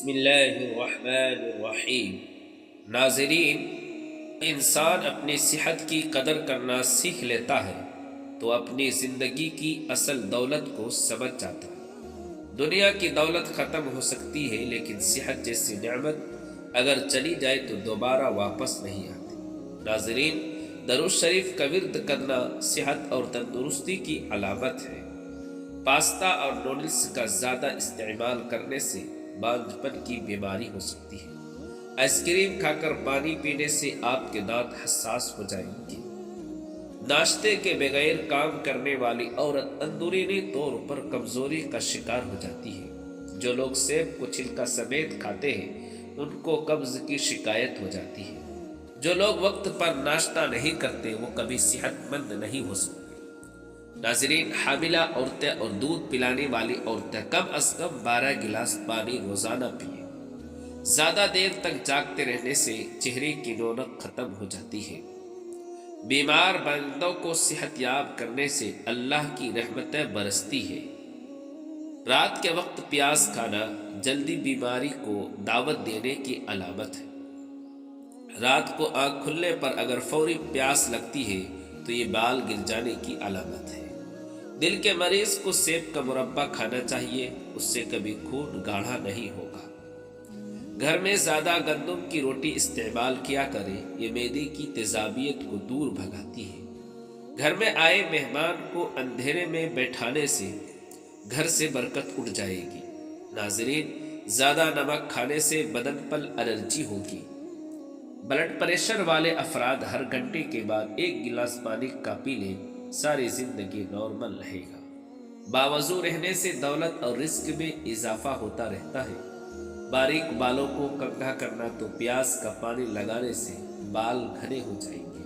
بسم اللہ الرحمن الرحیم۔ ناظرین، انسان اپنی صحت کی قدر کرنا سیکھ لیتا ہے تو اپنی زندگی کی اصل دولت کو سمجھ جاتا ہے۔ دنیا کی دولت ختم ہو سکتی ہے لیکن صحت جیسی نعمت اگر چلی جائے تو دوبارہ واپس نہیں آتی۔ ناظرین، درود شریف کا ورد کرنا صحت اور تندرستی کی علامت ہے۔ پاستا اور نوڈلز کا زیادہ استعمال کرنے سے باندھپن کی بیماری ہو سکتی ہے۔ آئس کریم کھا کر پانی پینے سے آپ کے دانت حساس ہو جائیں گے۔ ناشتے کے بغیر کام کرنے والی عورت اندرونی طور پر کمزوری کا شکار ہو جاتی ہے۔ جو لوگ سیب کو چھلکا سمیت کھاتے ہیں ان کو قبض کی شکایت ہو جاتی ہے۔ جو لوگ وقت پر ناشتہ نہیں کرتے وہ کبھی صحت مند نہیں ہو سکتے۔ ناظرین، حاملہ عورتیں اور دودھ پلانے والی عورتیں کم از کم 12 گلاس پانی روزانہ پئیں۔ زیادہ دیر تک جاگتے رہنے سے چہرے کی رونق ختم ہو جاتی ہے۔ بیمار بندوں کو صحت یاب کرنے سے اللہ کی رحمتیں برستی ہے۔ رات کے وقت پیاز کھانا جلدی بیماری کو دعوت دینے کی علامت ہے۔ رات کو آنکھ کھلنے پر اگر فوری پیاس لگتی ہے تو یہ بال گر جانے کی علامت ہے۔ دل کے مریض کو سیب کا مربع کھانا چاہیے، اس سے کبھی خون گاڑھا نہیں ہوگا۔ گھر میں زیادہ گندم کی روٹی استعمال کیا کریں، یہ معدے کی تیزابیت کو دور بھگاتی ہے۔ گھر میں آئے مہمان کو اندھیرے میں بیٹھانے سے گھر سے برکت اٹھ جائے گی۔ ناظرین، زیادہ نمک کھانے سے بدن پر الرجی ہوگی۔ بلڈ پریشر والے افراد ہر گھنٹے کے بعد 1 گلاس پانی کا پی لیں، ساری زندگی نارمل رہے گا۔ باوضو رہنے سے دولت اور رزق میں اضافہ ہوتا رہتا ہے۔ باریک بالوں کو کنگھا کرنا تو پیاز کا پانی لگانے سے بال گھنے ہو جائیں گے۔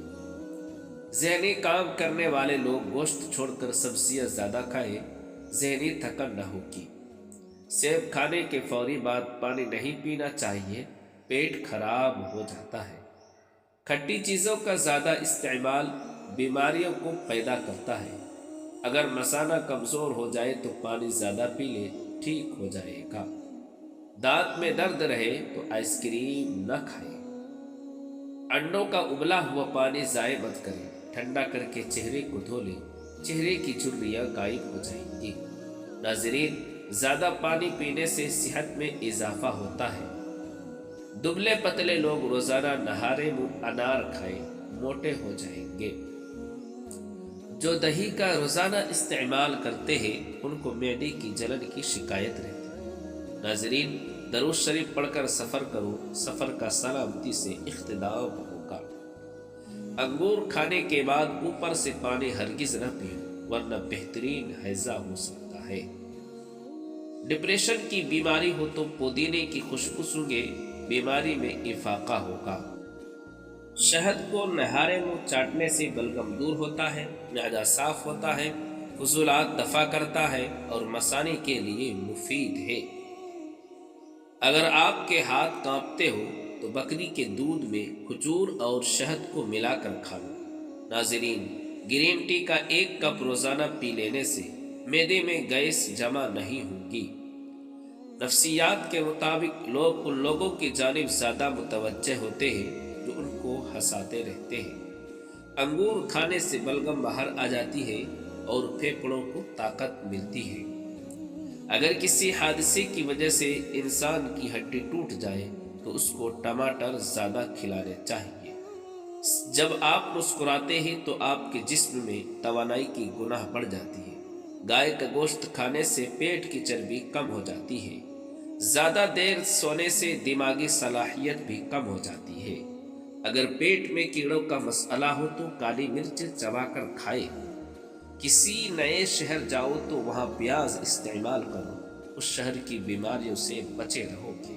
ذہنی کام کرنے والے لوگ گوشت چھوڑ کر سبزیاں زیادہ کھائیں، ذہنی تھکن نہ ہوگی۔ سیب کھانے کے فوری بعد پانی نہیں پینا چاہیے، پیٹ خراب ہو جاتا ہے۔ کھٹی چیزوں کا زیادہ استعمال بیماریوں کو پیدا کرتا ہے۔ اگر مثانہ کمزور ہو جائے تو پانی زیادہ پی لے، ٹھیک ہو جائے گا۔ دانت میں درد رہے تو آئس کریم نہ کھائیں۔ انڈوں کا ابلا ہوا پانی ضائع مت کریں، ٹھنڈا کر کے چہرے کو دھو لیں، چہرے کی جھریاں غائب ہو جائیں گی۔ ناظرین، زیادہ پانی پینے سے صحت میں اضافہ ہوتا ہے۔ دبلے پتلے لوگ روزانہ نہارے منہ انار کھائیں، موٹے ہو جائیں گے۔ جو دہی کا روزانہ استعمال کرتے ہیں ان کو معدے کی جلن کی شکایت رہتی ہے۔ ناظرین، درود شریف پڑھ کر سفر کرو، سفر کا سلامتی سے اختتام ہوگا۔ انگور کھانے کے بعد اوپر سے پانی ہرگز نہ پیو ورنہ بہترین ہیضہ ہو سکتا ہے۔ ڈپریشن کی بیماری ہو تو پودینے کی خوشبو سونگھے، بیماری میں افاقہ ہوگا۔ شہد کو نہارے منہ چاٹنے سے بلغم دور ہوتا ہے، معدہ صاف ہوتا ہے، فضولات دفع کرتا ہے اور مثانے کے لیے مفید ہے۔ اگر آپ کے ہاتھ کانپتے ہو تو بکری کے دودھ میں کھجور اور شہد کو ملا کر کھا لو۔ ناظرین، گرین ٹی کا 1 کپ روزانہ پی لینے سے معدے میں گیس جمع نہیں ہوگی۔ نفسیات کے مطابق لوگ ان لوگوں کی جانب زیادہ متوجہ ہوتے ہیں جو ان کو ہنساتے رہتے ہیں۔ انگور کھانے سے بلغم باہر آ جاتی ہے اور پھیپھڑوں کو طاقت ملتی ہے۔ اگر کسی حادثے کی وجہ سے انسان کی ہڈی ٹوٹ جائے تو اس کو ٹماٹر زیادہ کھلانے چاہیے۔ جب آپ مسکراتے ہیں تو آپ کے جسم میں توانائی کی گناہ بڑھ جاتی ہے۔ گائے کا گوشت کھانے سے پیٹ کی چربی کم ہو جاتی ہے۔ زیادہ دیر سونے سے دماغی صلاحیت بھی کم ہو جاتی ہے۔ اگر پیٹ میں کیڑوں کا مسئلہ ہو تو کالی مرچ چبا کر کھائے۔ کسی نئے شہر جاؤ تو وہاں پیاز استعمال کرو، اس شہر کی بیماریوں سے بچے رہو گے۔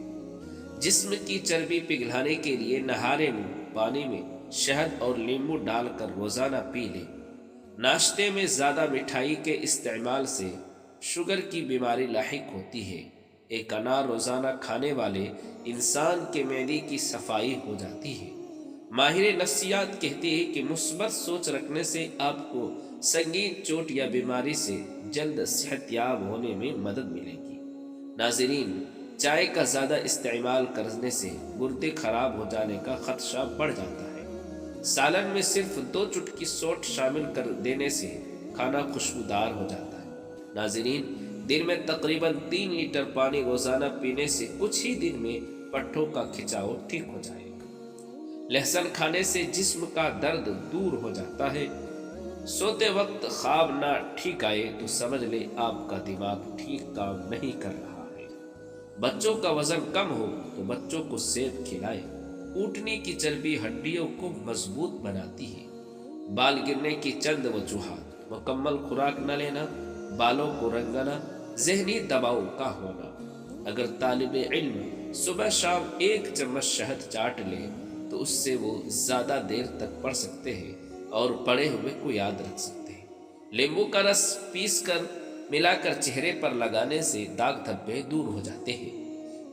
جسم کی چربی پگھلانے کے لیے نہارے منہ پانی میں شہد اور لیموں ڈال کر روزانہ پی لیں۔ ناشتے میں زیادہ مٹھائی کے استعمال سے شوگر کی بیماری لاحق ہوتی ہے۔ 1 انار روزانہ کھانے والے انسان کے معدے کی صفائی ہو جاتی ہے۔ ماہر نفسیات کہتے ہیں کہ مثبت سوچ رکھنے سے آپ کو سنگین چوٹ یا بیماری سے جلد صحت یاب ہونے میں مدد ملے گی۔ ناظرین، چائے کا زیادہ استعمال کرنے سے گردے خراب ہو جانے کا خدشہ بڑھ جاتا ہے۔ سالن میں صرف 2 چٹکی سونٹھ شامل کر دینے سے کھانا خوشبودار ہو جاتا ہے۔ ناظرین، دن میں تقریباً 3 لیٹر پانی روزانہ پینے سے کچھ ہی دن میں پٹھوں کا کھچاؤ ٹھیک ہو جائے گا۔ لہسن کھانے سے جسم کا درد دور ہو جاتا ہے۔ سوتے وقت خواب نہ ٹھیک آئے تو سمجھ لے آپ کا دماغ ٹھیک کام نہیں کر رہا ہے۔ بچوں کا وزن کم ہو تو بچوں کو سیب کھلائے۔ اونٹنی کی چربی ہڈیوں کو مضبوط بناتی ہے۔ بال گرنے کی چند وجوہات: مکمل خوراک نہ لینا، بالوں کو رنگنا، ذہنی دباؤ کا ہونا۔ اگر طالب علم صبح شام 1 چمچ شہد چاٹ لے تو اس سے وہ زیادہ دیر تک پڑھ سکتے ہیں اور پڑھے ہوئے کو یاد رکھ سکتے ہیں۔ لیمبو کا رس پیس کر ملا کر چہرے پر لگانے سے داغ دھبے دور ہو جاتے ہیں۔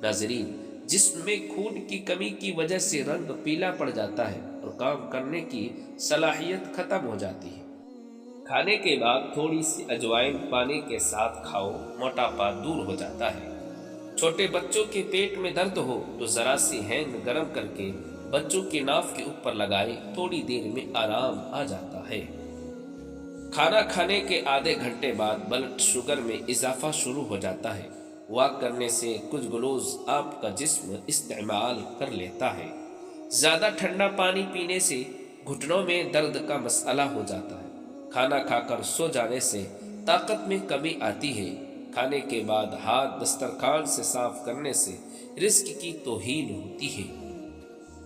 ناظرین، جسم میں خون کی کمی کی وجہ سے رنگ پیلا پڑ جاتا ہے اور کام کرنے کی صلاحیت ختم ہو جاتی ہے۔ کھانے کے بعد تھوڑی سی اجوائن پانی کے ساتھ کھاؤ، موٹاپا دور ہو جاتا ہے۔ چھوٹے بچوں کے پیٹ میں درد ہو تو ذرا سی ہینگ گرم کر کے بچوں کی ناف کے اوپر لگائے، تھوڑی دیر میں آرام آ جاتا ہے۔ کھانا کھانے کے آدھے گھنٹے بعد بلڈ شوگر میں اضافہ شروع ہو جاتا ہے۔ واک کرنے سے کچھ گلوز آپ کا جسم استعمال کر لیتا ہے۔ زیادہ ٹھنڈا پانی پینے سے گھٹنوں میں درد کا مسئلہ ہو جاتا ہے۔ کھانا کھا کر سو جانے سے طاقت میں کمی آتی ہے۔ کھانے کے بعد ہاتھ دسترخوان سے صاف کرنے سے رزق کی توہین ہوتی ہے۔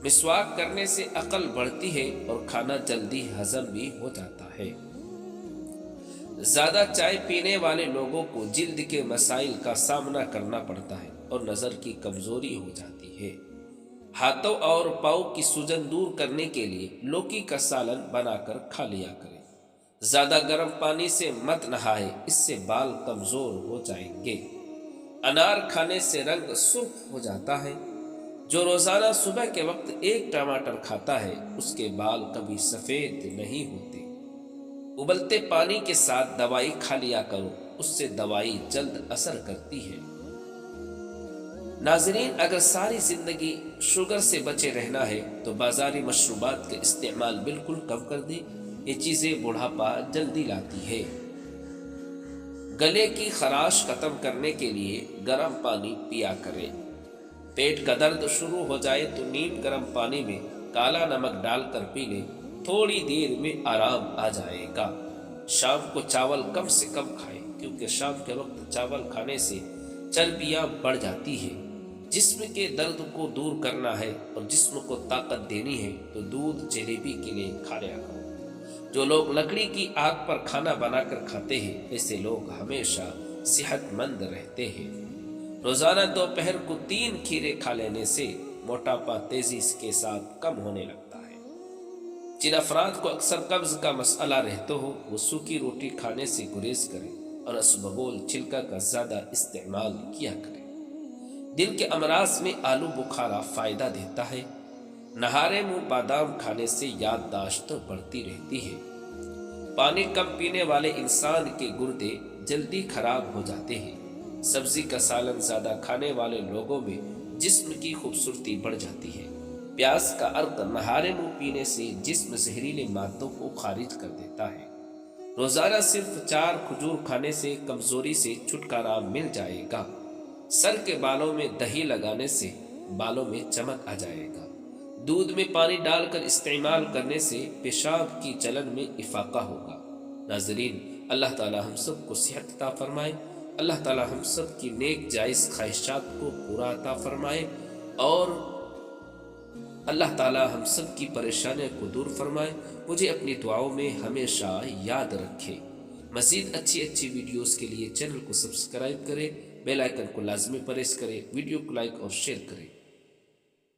مسواک کرنے سے عقل بڑھتی ہے اور کھانا جلدی ہضم بھی ہو جاتا ہے۔ زیادہ چائے پینے والے لوگوں کو جلد کے مسائل کا سامنا کرنا پڑتا ہے اور نظر کی کمزوری ہو جاتی ہے۔ ہاتھوں اور پاؤں کی سوجن دور کرنے کے لیے لوکی کا سالن بنا کر کھا لیا کریں۔ زیادہ گرم پانی سے مت نہائے، اس سے بال کمزور ہو جائیں گے۔ انار کھانے سے رنگ سرخ ہو جاتا ہے۔ جو روزانہ صبح کے وقت 1 ٹماٹر کھاتا ہے اس کے بال کبھی سفید نہیں ہوتے۔ ابلتے پانی کے ساتھ دوائی کھا لیا کرو، اس سے دوائی جلد اثر کرتی ہے۔ ناظرین، اگر ساری زندگی شوگر سے بچے رہنا ہے تو بازاری مشروبات کا استعمال بالکل کم کر دیں۔ یہ چیزیں بڑھاپا جلدی لاتی ہے۔ گلے کی خراش ختم کرنے کے لیے گرم پانی پیا کریں۔ پیٹ کا درد شروع ہو جائے تو نیم گرم پانی میں کالا نمک ڈال کر پی لیں، تھوڑی دیر میں آرام آ جائے گا۔ شام کو چاول کم سے کم کھائیں، کیونکہ شام کے وقت چاول کھانے سے چربیاں بڑھ جاتی ہیں۔ جسم کے درد کو دور کرنا ہے اور جسم کو طاقت دینی ہے تو دودھ جلیبی کے لیے کھا لیا کرو۔ جو لوگ لکڑی کی آگ پر کھانا بنا کر کھاتے ہیں، ایسے لوگ ہمیشہ صحت مند رہتے ہیں۔ روزانہ دوپہر کو 3 کھیرے کھا لینے سے موٹاپا تیزی کے ساتھ کم ہونے لگتا ہے۔ جن افراد کو اکثر قبض کا مسئلہ رہتا ہو وہ سوکھی روٹی کھانے سے گریز کریں اور اسبگول چھلکا کا زیادہ استعمال کیا کریں۔ دل کے امراض میں آلو بخارا فائدہ دیتا ہے۔ نہارے منہ بادام کھانے سے یادداشت بڑھتی رہتی ہے۔ پانی کم پینے والے انسان کے گردے جلدی خراب ہو جاتے ہیں۔ سبزی کا سالن زیادہ کھانے والے لوگوں میں جسم کی خوبصورتی بڑھ جاتی ہے۔ پیاز کا عرق نہارے منہ پینے سے جسم زہریلے مادوں کو خارج کر دیتا ہے۔ روزانہ صرف 4 کھجور کھانے سے کمزوری سے چھٹکارا مل جائے گا۔ سر کے بالوں میں دہی لگانے سے بالوں میں چمک آ جائے گا۔ دودھ میں پانی ڈال کر استعمال کرنے سے پیشاب کی چلن میں افاقہ ہوگا۔ ناظرین، اللہ تعالی ہم سب کو صحت عطا فرمائے۔ اللہ تعالی ہم سب کی نیک جائز خواہشات کو پورا عطا فرمائے اور اللہ تعالی ہم سب کی پریشانیوں کو دور فرمائے۔ مجھے اپنی دعاؤں میں ہمیشہ یاد رکھے۔ مزید اچھی ویڈیوز کے لیے چینل کو سبسکرائب کریں، بیل آئیکن کو لازمی پریس کریں، ویڈیو کو لائک اور شیئر کریں۔